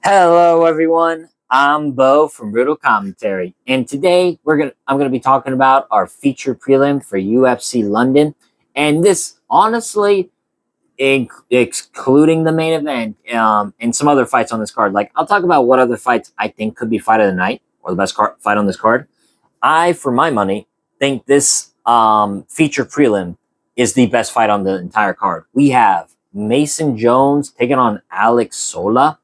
Hello, everyone. I'm Bo from Brutal Commentary, and today I'm gonna be talking about our feature prelim for UFC London, and this honestly, excluding the main event, and some other fights on this card. Like I'll talk about what other fights I think could be fight of the night or the best fight on this card. I, for my money, think this feature prelim is the best fight on the entire card. We have Mason Jones taking on Alex Sola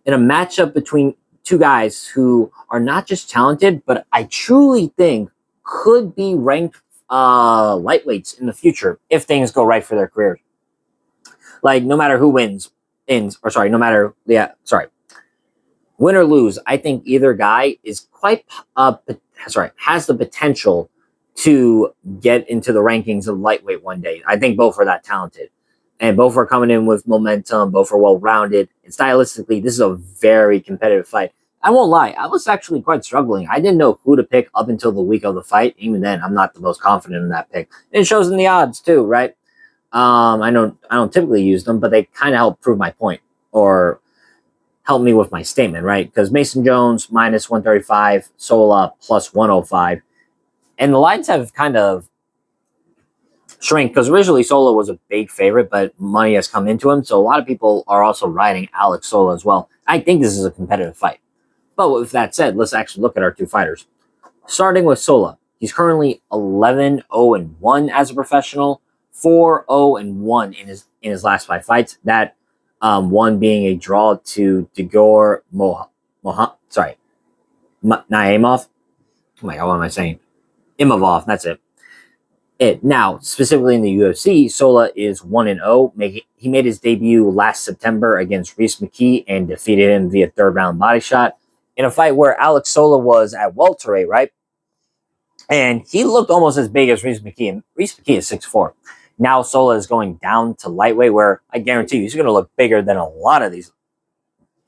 in a matchup between two guys who are not just talented, but I truly think could be ranked lightweights in the future if things go right for their careers. Like no matter who no matter win or lose, I think either guy is has the potential to get into the rankings of lightweight one day. I think both are that talented. And both are coming in with momentum. Both are well-rounded. And stylistically, this is a very competitive fight. I won't lie. I was actually quite struggling. I didn't know who to pick up until the week of the fight. Even then, I'm not the most confident in that pick. And it shows in the odds, too, right? I don't typically use them, but they kind of help prove my point or help me with my statement, right? Because Mason Jones, minus 135, Sola, plus 105. And the lines have kind of shrink because originally Sola was a big favorite, but money has come into him. So a lot of people are also riding Alex Sola as well. I think this is a competitive fight. But with that said, let's actually look at our two fighters. Starting with Sola, he's currently 11-0-1 as a professional, 4-0-1 in his last five fights. That one being a draw to Degor Naimov. Oh my God, what am I saying? Imavov, that's it. Now, specifically in the UFC, Sola is 1-0. He made his debut last September against Rhys McKee and defeated him via third round body shot in a fight where Alex Sola was at welterweight, right? And he looked almost as big as Rhys McKee, and Rhys McKee is 6'4". Now Sola is going down to lightweight, where I guarantee you he's going to look bigger than a lot of these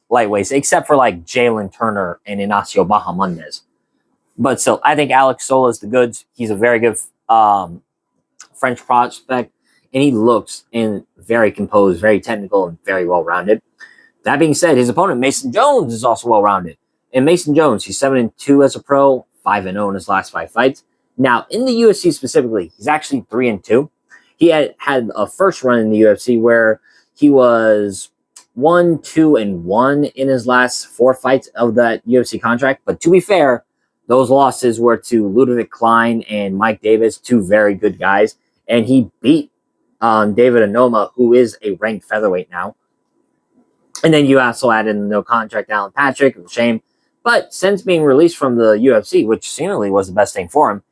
lightweights, except for like Jalen Turner and Inacio Bahamondes. But still, I think Alex Sola is the goods. He's a very good French prospect, and he looks very composed, very technical, and very well-rounded. That being said, his opponent, Mason Jones, is also well-rounded. And Mason Jones, he's 7-2 as a pro, 5-0 in his last five fights. Now, in the UFC specifically, he's actually 3-2. He had a first run in the UFC where he was 1-2-1 in his last four fights of that UFC contract. But to be fair, those losses were to Ludwig Klein and Mike Davis, two very good guys. And he beat David Onoma, who is a ranked featherweight now. And then you also added in the no contract Alan Patrick, a shame. But since being released from the UFC, which seemingly was the best thing for him,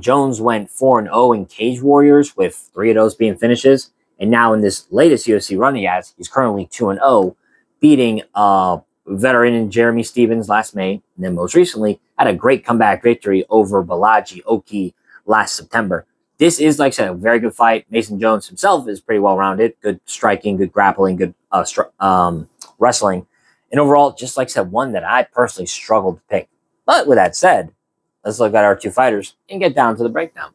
Jones went 4-0 in Cage Warriors, with three of those being finishes. And now in this latest UFC run he has, he's currently 2-0, beating veteran Jeremy Stephens last May, and then most recently had a great comeback victory over Balaji Oki last September. This is, like I said, a very good fight. Mason Jones himself is pretty well-rounded, good striking, good grappling, good wrestling. And overall, just like I said, one that I personally struggled to pick. But with that said, let's look at our two fighters and get down to the breakdown.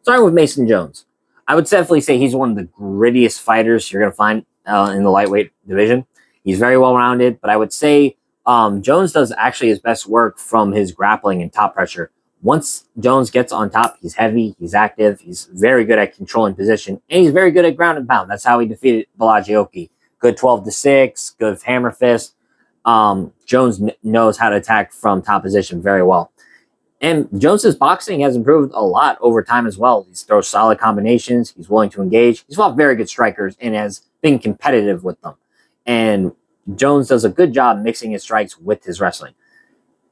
Starting with Mason Jones, I would definitely say he's one of the grittiest fighters you're going to find in the lightweight division. He's very well-rounded, but I would say Jones does actually his best work from his grappling and top pressure. Once Jones gets on top, he's heavy, he's active, he's very good at controlling position, and he's very good at ground and pound. That's how he defeated Balaji Oki. Good 12-6, good hammer fist. Jones knows how to attack from top position very well. And Jones's boxing has improved a lot over time as well. He throws solid combinations. He's willing to engage. He's fought very good strikers and has been competitive with them. And Jones does a good job mixing his strikes with his wrestling.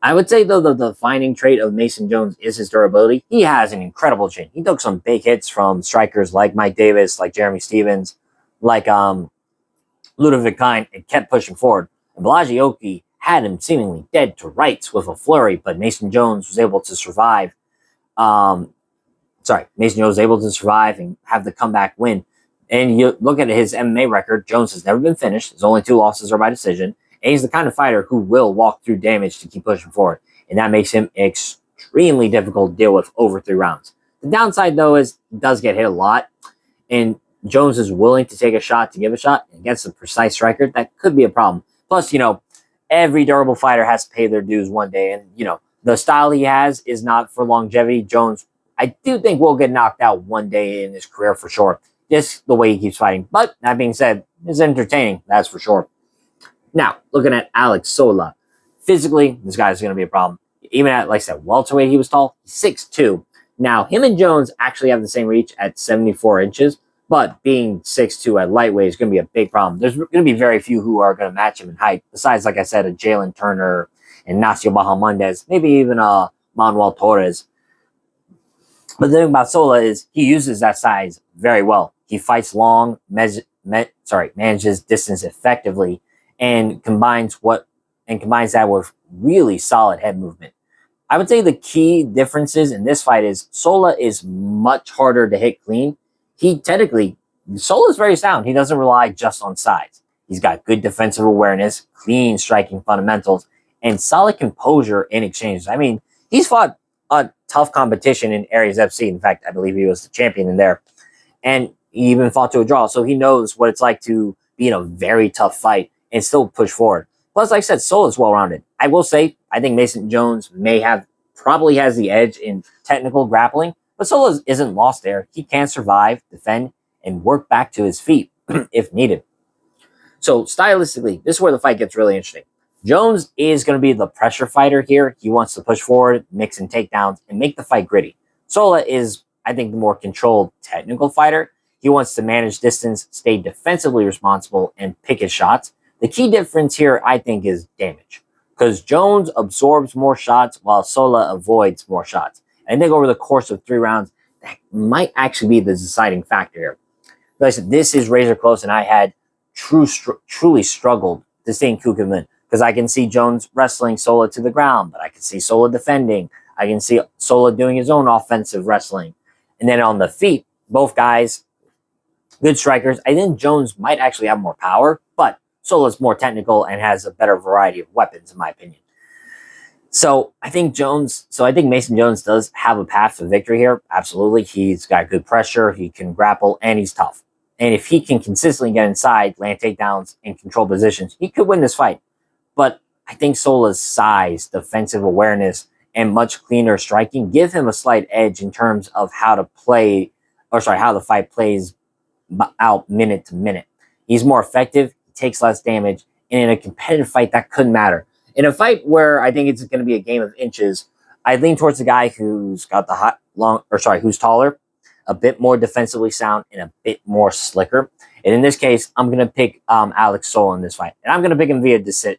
I would say, though, the defining trait of Mason Jones is his durability. He has an incredible chin. He took some big hits from strikers like Mike Davis, like Jeremy Stephens, like Ludwig Klein, and kept pushing forward. And Balaji Oki had him seemingly dead to rights with a flurry, but Mason Jones was able to survive. Mason Jones was able to survive and have the comeback win. And you look at his MMA record, Jones has never been finished. His only two losses are by decision. And he's the kind of fighter who will walk through damage to keep pushing forward. And that makes him extremely difficult to deal with over 3 rounds. The downside, though, is he does get hit a lot. And Jones is willing to take a shot to give a shot. Against a precise striker, that could be a problem. Plus, every durable fighter has to pay their dues one day. And, you know, the style he has is not for longevity. Jones, I do think, will get knocked out one day in his career for sure. Just the way he keeps fighting. But that being said, it's entertaining, that's for sure. Now, looking at Alex Sola. Physically, this guy's going to be a problem. Even at, like I said, welterweight, he was tall. 6'2". Now, him and Jones actually have the same reach at 74 inches. But being 6'2" at lightweight is going to be a big problem. There's going to be very few who are going to match him in height. Besides, like I said, a Jalen Turner, Ignacio Bahamondes, maybe even a Manuel Torres. But the thing about Sola is he uses that size very well. He fights long, manages distance effectively, and combines that with really solid head movement. I would say the key differences in this fight is Sola is much harder to hit clean. Sola is very sound. He doesn't rely just on size. He's got good defensive awareness, clean striking fundamentals, and solid composure in exchanges. I mean, he's fought a tough competition in Aries FC. In fact, I believe he was the champion in there. And he even fought to a draw. So he knows what it's like to be in a very tough fight and still push forward. Plus, like I said, Sola is well-rounded. I will say, I think Mason Jones probably has the edge in technical grappling, but Sola isn't lost there. He can survive, defend, and work back to his feet if needed. So stylistically, this is where the fight gets really interesting. Jones is going to be the pressure fighter here. He wants to push forward, mix in takedowns, and make the fight gritty. Sola is, I think, the more controlled technical fighter. He wants to manage distance, stay defensively responsible, and pick his shots. The key difference here, I think, is damage. Because Jones absorbs more shots while Sola avoids more shots. And I think over the course of 3 rounds, that might actually be the deciding factor here. Like I said, this is razor close, and I had truly struggled to stay in Kukumin. Because I can see Jones wrestling Sola to the ground, but I can see Sola defending. I can see Sola doing his own offensive wrestling. And then on the feet, both guys, good strikers. I think Jones might actually have more power, but Sola's more technical and has a better variety of weapons, in my opinion. So I think Mason Jones does have a path to victory here. Absolutely. He's got good pressure, he can grapple, and he's tough. And if he can consistently get inside, land takedowns, and control positions, he could win this fight. But I think Sola's size, defensive awareness, and much cleaner striking give him a slight edge in terms of how the fight plays out minute to minute. He's more effective, he takes less damage, and in a competitive fight, that could matter. In a fight where I think it's going to be a game of inches, I lean towards the guy who's got who's taller, a bit more defensively sound, and a bit more slicker. And in this case, I'm going to pick Alex Sola in this fight. And I'm going to pick him via decision.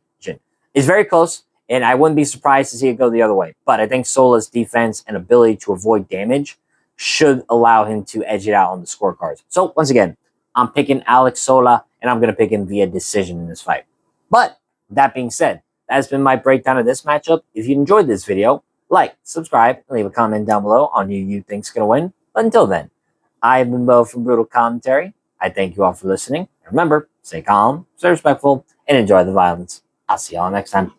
It's very close, and I wouldn't be surprised to see it go the other way. But I think Sola's defense and ability to avoid damage should allow him to edge it out on the scorecards. So, once again, I'm picking Alex Sola, and I'm going to pick him via decision in this fight. But, that being said, that's been my breakdown of this matchup. If you enjoyed this video, like, subscribe, and leave a comment down below on who you think's going to win. But until then, I've been Bo from Brutal Commentary. I thank you all for listening. And remember, stay calm, stay respectful, and enjoy the violence. I'll see y'all next time.